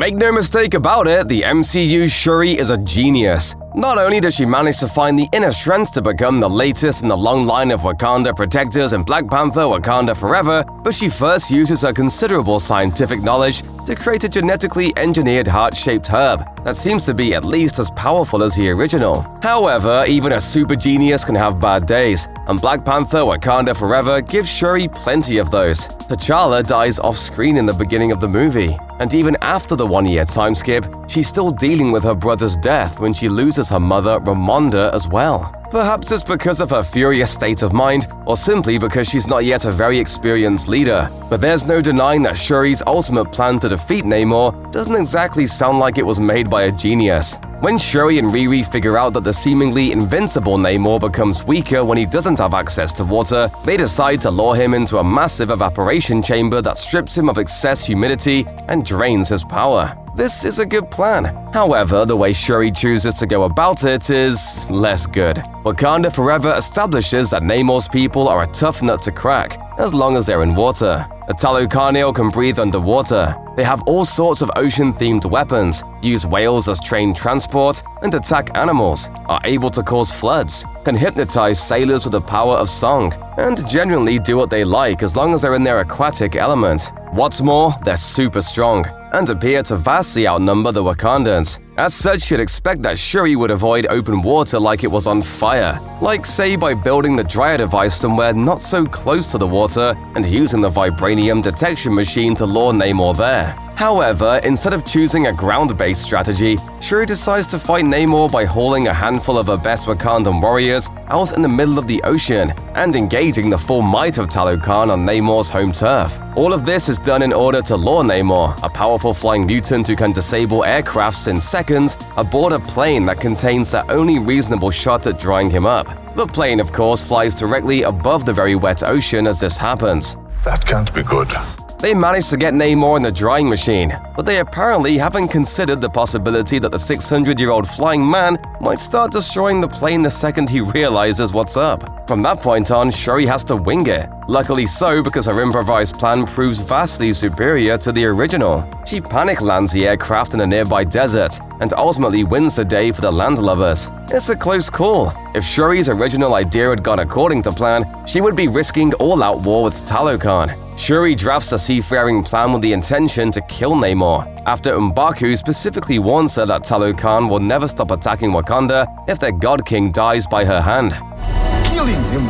Make no mistake about it, the MCU's Shuri is a genius. Not only does she manage to find the inner strength to become the latest in the long line of Wakanda protectors in Black Panther Wakanda Forever, but she first uses her considerable scientific knowledge to create a genetically engineered heart-shaped herb that seems to be at least as powerful as the original. However, even a super genius can have bad days, and Black Panther Wakanda Forever gives Shuri plenty of those. T'Challa dies off-screen in the beginning of the movie, and even after the one-year time skip, she's still dealing with her brother's death when she loses her mother, Ramonda, as well. Perhaps it's because of her furious state of mind, or simply because she's not yet a very experienced leader. But there's no denying that Shuri's ultimate plan to defeat Namor doesn't exactly sound like it was made by a genius. When Shuri and Riri figure out that the seemingly invincible Namor becomes weaker when he doesn't have access to water, they decide to lure him into a massive evaporation chamber that strips him of excess humidity and drains his power. This is a good plan. However, the way Shuri chooses to go about it is less good. Wakanda Forever establishes that Namor's people are a tough nut to crack, as long as they're in water. The Talokaneo can breathe underwater. They have all sorts of ocean-themed weapons, use whales as trained transport, and attack animals, are able to cause floods, can hypnotize sailors with the power of song, and generally do what they like as long as they're in their aquatic element. What's more, they're super strong, and appear to vastly outnumber the Wakandans. As such, you'd expect that Shuri would avoid open water like it was on fire, like say by building the dryer device somewhere not so close to the water and using the vibranium detection machine to lure Namor there. However, instead of choosing a ground-based strategy, Shuri decides to fight Namor by hauling a handful of her best Wakandan warriors out in the middle of the ocean and engaging the full might of Talokan on Namor's home turf. All of this is done in order to lure Namor, a powerful flying mutant who can disable aircrafts in seconds, aboard a plane that contains the only reasonable shot at drying him up. The plane, of course, flies directly above the very wet ocean as this happens. That can't be good. They manage to get Namor in the drying machine, but they apparently haven't considered the possibility that the 600-year-old flying man might start destroying the plane the second he realizes what's up. From that point on, Shuri has to wing it. Luckily so, because her improvised plan proves vastly superior to the original. She panic lands the aircraft in a nearby desert and ultimately wins the day for the landlubbers. It's a close call. If Shuri's original idea had gone according to plan, she would be risking all-out war with Talokan. Shuri drafts a seafaring plan with the intention to kill Namor, after M'Baku specifically warns her that Talokan will never stop attacking Wakanda if their God King dies by her hand. Killing him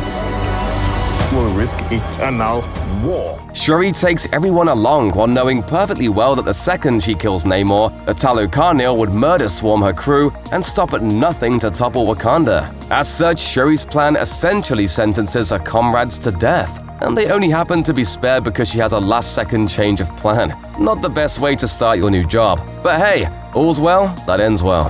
will risk eternal war. Shuri takes everyone along while knowing perfectly well that the second she kills Namor, the Talokaneo would murder swarm her crew and stop at nothing to topple Wakanda. As such, Shuri's plan essentially sentences her comrades to death, and they only happen to be spared because she has a last-second change of plan. Not the best way to start your new job. But hey, all's well that ends well.